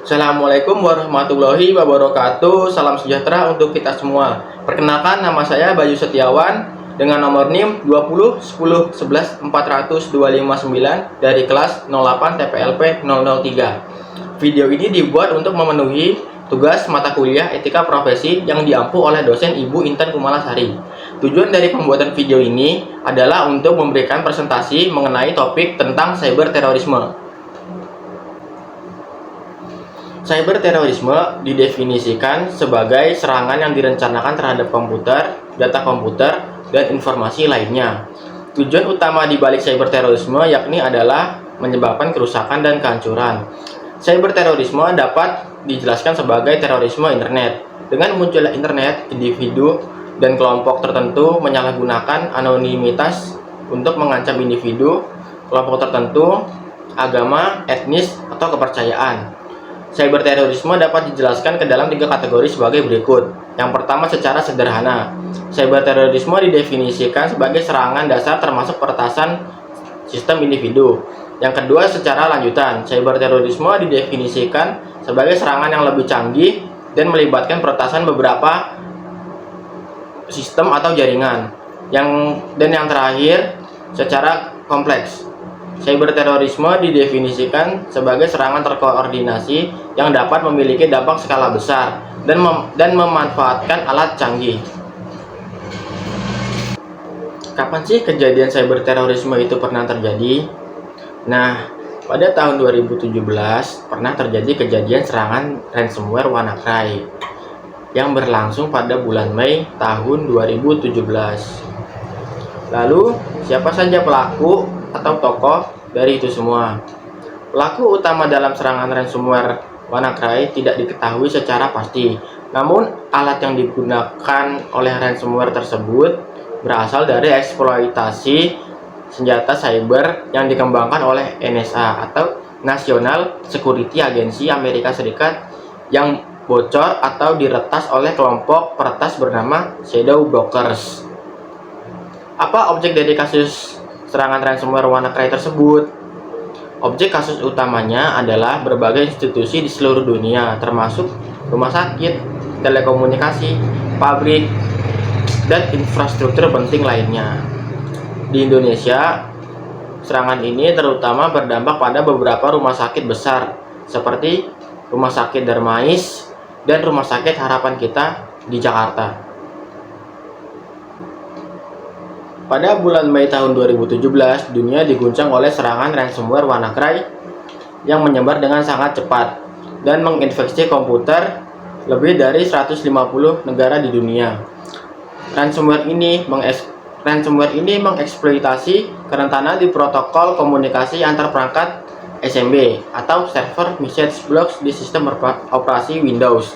Assalamualaikum warahmatullahi wabarakatuh. Salam sejahtera untuk kita semua. Perkenalkan, nama saya Bayu Setiawan dengan nomor NIM 20 10 11 400 259 dari kelas 08 TPLP 003. Video ini dibuat untuk memenuhi tugas mata kuliah Etika Profesi yang diampu oleh dosen Ibu Intan Kumalasari. Tujuan dari pembuatan video ini adalah untuk memberikan presentasi mengenai topik tentang cyber terorisme. Cyberterorisme didefinisikan sebagai serangan yang direncanakan terhadap komputer, data komputer, dan informasi lainnya. Tujuan utama di balik cyberterorisme yakni adalah menyebabkan kerusakan dan kehancuran. Cyberterorisme dapat dijelaskan sebagai terorisme internet. Dengan munculnya internet, individu dan kelompok tertentu menyalahgunakan anonimitas untuk mengancam individu, kelompok tertentu, agama, etnis, atau kepercayaan. Cyberterorisme dapat dijelaskan ke dalam 3 kategori sebagai berikut. Yang pertama, secara sederhana, cyberterorisme didefinisikan sebagai serangan dasar termasuk peretasan sistem individu. Yang kedua, secara lanjutan, cyberterorisme didefinisikan sebagai serangan yang lebih canggih dan melibatkan peretasan beberapa sistem atau jaringan. Dan yang terakhir, secara kompleks. Cyberterorisme didefinisikan sebagai serangan terkoordinasi yang dapat memiliki dampak skala besar dan memanfaatkan alat canggih. Kapan sih kejadian cyberterorisme itu pernah terjadi? Nah, pada tahun 2017 pernah terjadi kejadian serangan ransomware WannaCry yang berlangsung pada bulan Mei tahun 2017. Lalu, siapa saja pelaku atau tokoh dari itu semua? Pelaku utama dalam serangan ransomware WannaCry tidak diketahui secara pasti. Namun, alat yang digunakan oleh ransomware tersebut berasal dari eksploitasi senjata cyber yang dikembangkan oleh NSA atau National Security Agency Amerika Serikat yang bocor atau diretas oleh kelompok peretas bernama Shadow Brokers. Apa objek dari kasus serangan ransomware WannaCry tersebut? Objek kasus utamanya adalah berbagai institusi di seluruh dunia, termasuk rumah sakit, telekomunikasi, pabrik, dan infrastruktur penting lainnya. Di Indonesia, serangan ini terutama berdampak pada beberapa rumah sakit besar, seperti Rumah Sakit Darmais dan Rumah Sakit Harapan Kita di Jakarta. Pada bulan Mei tahun 2017, dunia diguncang oleh serangan ransomware WannaCry yang menyebar dengan sangat cepat dan menginfeksi komputer lebih dari 150 negara di dunia. Ransomware ini mengeksploitasi kerentanan di protokol komunikasi antar perangkat SMB atau Server Message Blocks di sistem operasi Windows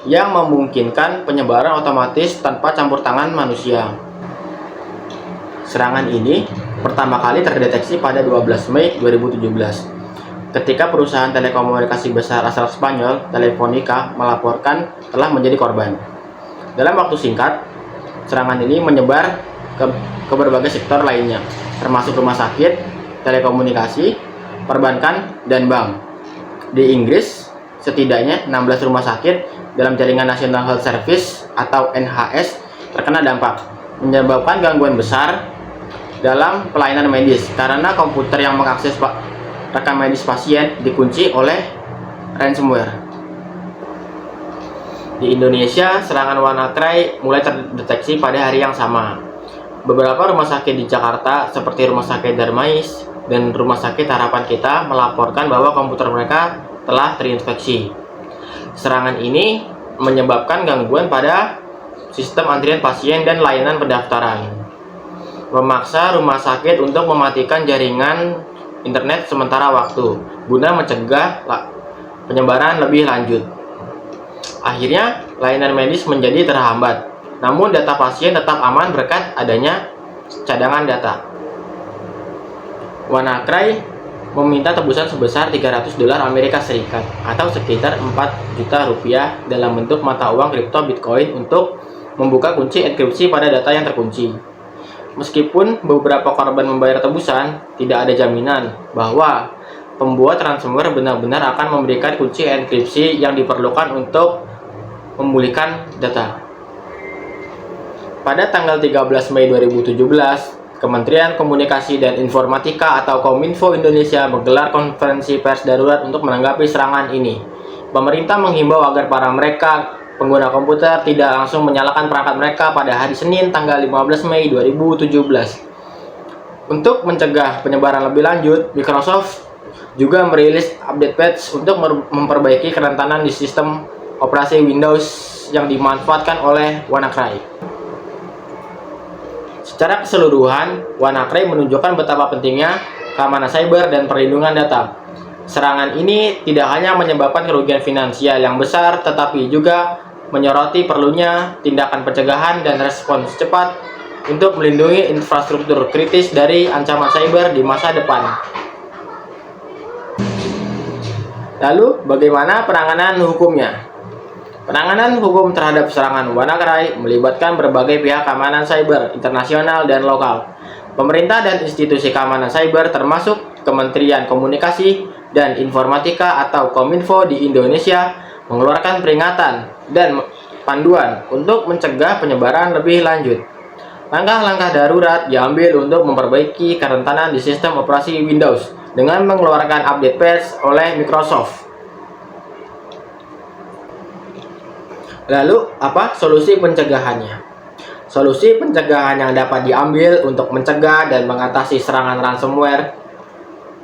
yang memungkinkan penyebaran otomatis tanpa campur tangan manusia. Serangan ini pertama kali terdeteksi pada 12 Mei 2017 ketika perusahaan telekomunikasi besar asal Spanyol, Telefónica, melaporkan telah menjadi korban. Dalam waktu singkat, serangan ini menyebar ke berbagai sektor lainnya, termasuk rumah sakit, telekomunikasi, perbankan, dan bank. Di Inggris, setidaknya 16 rumah sakit dalam jaringan National Health Service atau NHS terkena dampak, menyebabkan gangguan besar dalam pelayanan medis karena komputer yang mengakses rekam medis pasien dikunci oleh ransomware. Di Indonesia, serangan WannaCry mulai terdeteksi pada hari yang sama. Beberapa rumah sakit di Jakarta seperti Rumah Sakit Darmais dan Rumah Sakit Harapan Kita melaporkan bahwa komputer mereka telah terinfeksi. Serangan ini menyebabkan gangguan pada sistem antrian pasien dan layanan pendaftaran, memaksa rumah sakit untuk mematikan jaringan internet sementara waktu guna mencegah penyebaran lebih lanjut. Akhirnya, layanan medis menjadi terhambat, namun data pasien tetap aman berkat adanya cadangan data. WannaCry meminta tebusan sebesar $300 Amerika Serikat atau sekitar 4 juta rupiah dalam bentuk mata uang kripto Bitcoin untuk membuka kunci enkripsi pada data yang terkunci. Meskipun beberapa korban membayar tebusan, tidak ada jaminan bahwa pembuat ransomware benar-benar akan memberikan kunci enkripsi yang diperlukan untuk memulihkan data. Pada tanggal 13 Mei 2017, Kementerian Komunikasi dan Informatika atau Kominfo Indonesia menggelar konferensi pers darurat untuk menanggapi serangan ini. Pemerintah menghimbau agar para pengguna komputer tidak langsung menyalakan perangkat mereka pada hari Senin tanggal 15 Mei 2017. Untuk mencegah penyebaran lebih lanjut, Microsoft juga merilis update patch untuk memperbaiki kerentanan di sistem operasi Windows yang dimanfaatkan oleh WannaCry. Secara keseluruhan, WannaCry menunjukkan betapa pentingnya keamanan cyber dan perlindungan data. Serangan ini tidak hanya menyebabkan kerugian finansial yang besar, tetapi juga menyoroti perlunya tindakan pencegahan dan respons cepat untuk melindungi infrastruktur kritis dari ancaman cyber di masa depan. Lalu, bagaimana penanganan hukumnya? Penanganan hukum terhadap serangan WannaCry melibatkan berbagai pihak keamanan cyber internasional dan lokal. Pemerintah dan institusi keamanan cyber termasuk Kementerian Komunikasi dan Informatika atau Kominfo di Indonesia mengeluarkan peringatan dan panduan untuk mencegah penyebaran lebih lanjut. Langkah-langkah darurat diambil untuk memperbaiki kerentanan di sistem operasi Windows dengan mengeluarkan update patch oleh Microsoft. Lalu, apa solusi pencegahannya? Solusi pencegahan yang dapat diambil untuk mencegah dan mengatasi serangan ransomware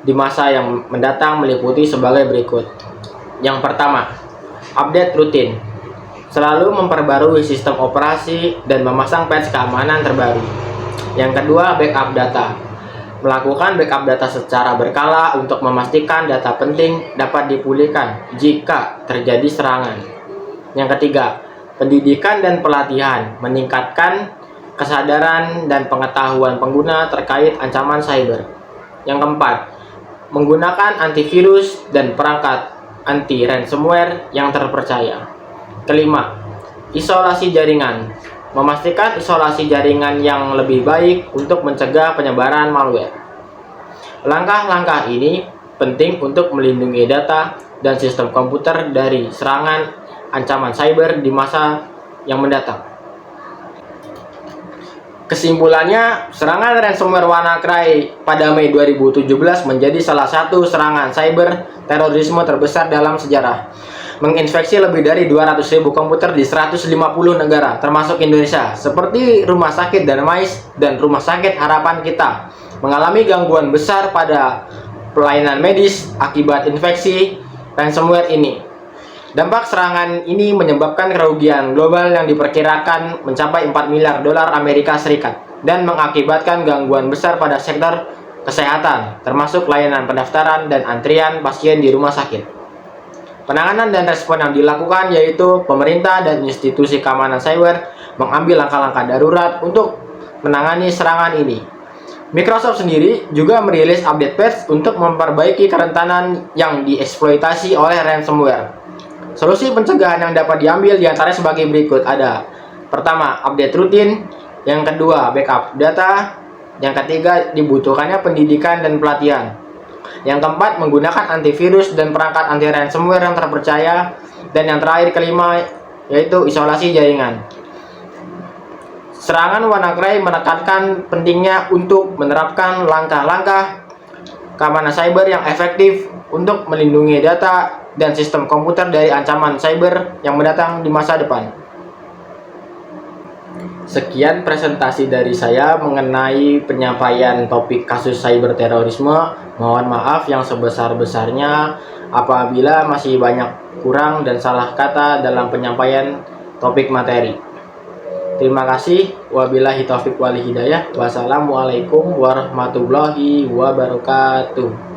di masa yang mendatang meliputi sebagai berikut. Yang pertama, update rutin. Selalu memperbarui sistem operasi dan memasang patch keamanan terbaru. Yang kedua, backup data. Melakukan backup data secara berkala untuk memastikan data penting dapat dipulihkan jika terjadi serangan. Yang ketiga, pendidikan dan pelatihan meningkatkan kesadaran dan pengetahuan pengguna terkait ancaman cyber. Yang keempat, menggunakan antivirus dan perangkat anti ransomware yang terpercaya. Kelima, isolasi jaringan. Memastikan isolasi jaringan yang lebih baik untuk mencegah penyebaran malware. Langkah-langkah ini penting untuk melindungi data dan sistem komputer dari serangan ancaman cyber di masa yang mendatang. Kesimpulannya, serangan ransomware WannaCry pada Mei 2017 menjadi salah satu serangan cyber terorisme terbesar dalam sejarah. Menginfeksi lebih dari 200.000 komputer di 150 negara, termasuk Indonesia, seperti Rumah Sakit Darmais dan Rumah Sakit Harapan Kita, mengalami gangguan besar pada pelayanan medis akibat infeksi ransomware ini. Dampak serangan ini menyebabkan kerugian global yang diperkirakan mencapai 4 miliar dolar Amerika Serikat dan mengakibatkan gangguan besar pada sektor kesehatan, termasuk layanan pendaftaran dan antrian pasien di rumah sakit. Penanganan dan respon yang dilakukan yaitu pemerintah dan institusi keamanan cyber mengambil langkah-langkah darurat untuk menangani serangan ini. Microsoft sendiri juga merilis update patch untuk memperbaiki kerentanan yang dieksploitasi oleh ransomware. Solusi pencegahan yang dapat diambil diantaranya sebagai berikut ada: pertama, update rutin. Yang kedua, backup data. Yang ketiga, dibutuhkannya pendidikan dan pelatihan. Yang keempat, menggunakan antivirus dan perangkat anti ransomware yang terpercaya. Dan yang terakhir, kelima, yaitu isolasi jaringan. Serangan WannaCry menekankan pentingnya untuk menerapkan langkah-langkah keamanan cyber yang efektif untuk melindungi data dan sistem komputer dari ancaman cyber yang mendatang di masa depan. Sekian presentasi dari saya mengenai penyampaian topik kasus cyber terorisme. Mohon maaf yang sebesar-besarnya apabila masih banyak kurang dan salah kata dalam penyampaian topik materi. Terima kasih. Wabillahi taufiq wal hidayah. Wassalamualaikum warahmatullahi wabarakatuh.